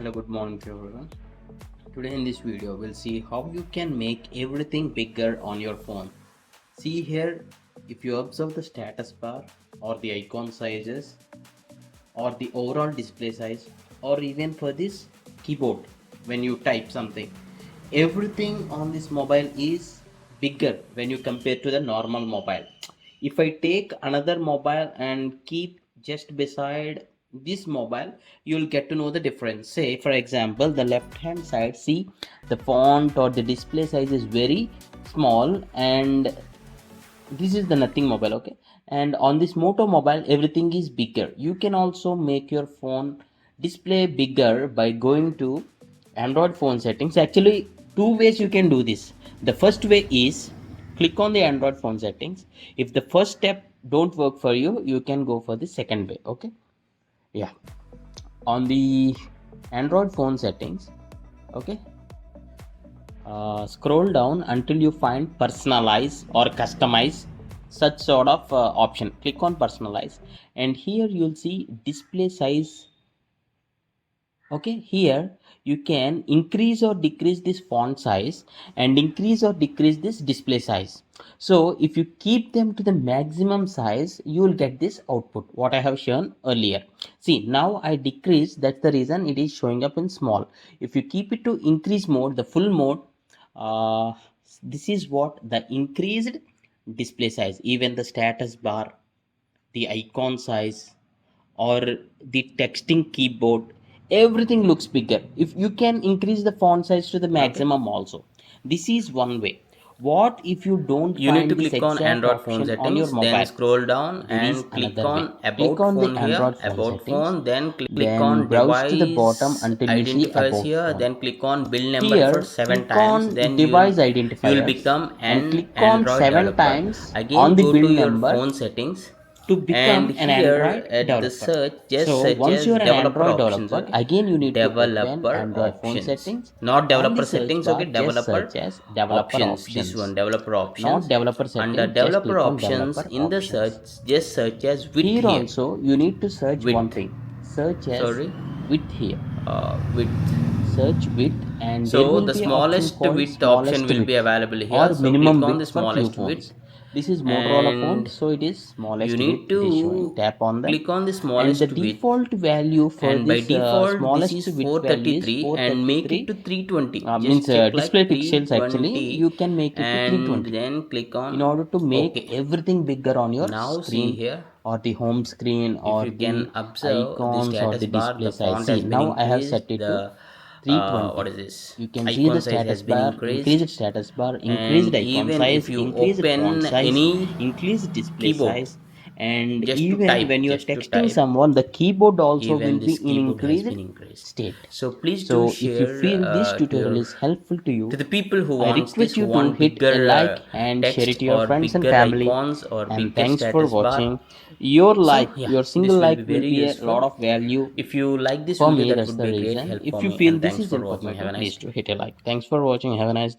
Hello, good morning to everyone. Today in this video we'll see how you can make everything bigger on your phone. See here, if you observe the status bar or the icon sizes or the overall display size or even for this keyboard when you type something, everything on this mobile is bigger when you compare to the normal mobile. If I take another mobile and keep just beside this mobile, you'll get to know the difference. Say for example, the left hand side, see the font or the display size is very small, and this is the nothing mobile, okay? And on this Moto mobile everything is bigger. You can also make your phone display bigger by going to Android phone settings. Actually, two ways you can do this. The first way is click on the Android phone settings. If the first step don't work for you, you can go for the second way. Okay, yeah, on the Android phone settings, okay, scroll down until you find personalize or customize, such sort of option. Click on personalize, and here you'll see display size. Okay, here you can increase or decrease this font size and increase or decrease this display size. So if you keep them to the maximum size, you will get this output what I have shown earlier. See, now I decrease, that's the reason it is showing up in small. If you keep it to increase mode, the full mode, this is what the increased display size. Even the status bar, the icon size, or the texting keyboard, everything looks bigger. If you can increase the font size to the maximum also, this is one way. What if you don't You need to find this click on exact Android phone option on your settings, then mobile? scroll down There is and click another way. on Click about on the phone here, Android phone about settings, phone, then click then on browse to the bottom device until you see identifiers about here, phone. then click on build number for Here 7 click times, on then device you'll identifiers become and an click on Android 7 developer. times on Again the go build to your number phone settings, to and become an here Android at the developer. search just So search once as you are an developer Android options. developer, Okay, again you need to open developer Android phone options, settings. not On the developer search settings. bar, Okay, just developer search as developer options, this options. one, developer Not options. developer Under settings, just developer click on options, developer in the options. search just search as width Here here, also you need to search one width, thing. Search as sorry, width here. width. Search width, and there So will the be an option smallest called width option smallest will be width available here, or so click minimum on the width for few smallest phones. width, This is Motorola phone, and so it is you smallest need width it is showing. to Tap on them, click on the and the smallest width, default value for and by this default this smallest is width value is 433, and make it 433. to 320. Means Just check display like pixels. Actually, 320, you can make it to and 320 then click in on order to make OK. everything bigger on your Now see screen, here, or the home screen, if or you can the observe the icons, or status the bar, display the size. font See, has been now I have set increased, it to the what 320. is this, You can see the icon size status has been bar, increased increased. status bar, increased And icon even if size, you increased font open size, any increased display keyboard size, and just to even type, when you are texting type, someone, the keyboard also will even be this in keyboard has increased been increased. state. So please do So if you share feel this to tutorial your, is helpful to to you, the people who I wants this, request who you to want hit a bigger like and share it text to your or friends and bigger family. icons or And bigger thanks for status watching. bar. Your So like, yeah, your single this will be like will very be a lot useful. of value If you like this for video, me. that That's would the be a great reason. help If for you me, feel and this thanks is for watching. Have a informative, nice please day. to hit a like. Thanks for watching. Have a nice day.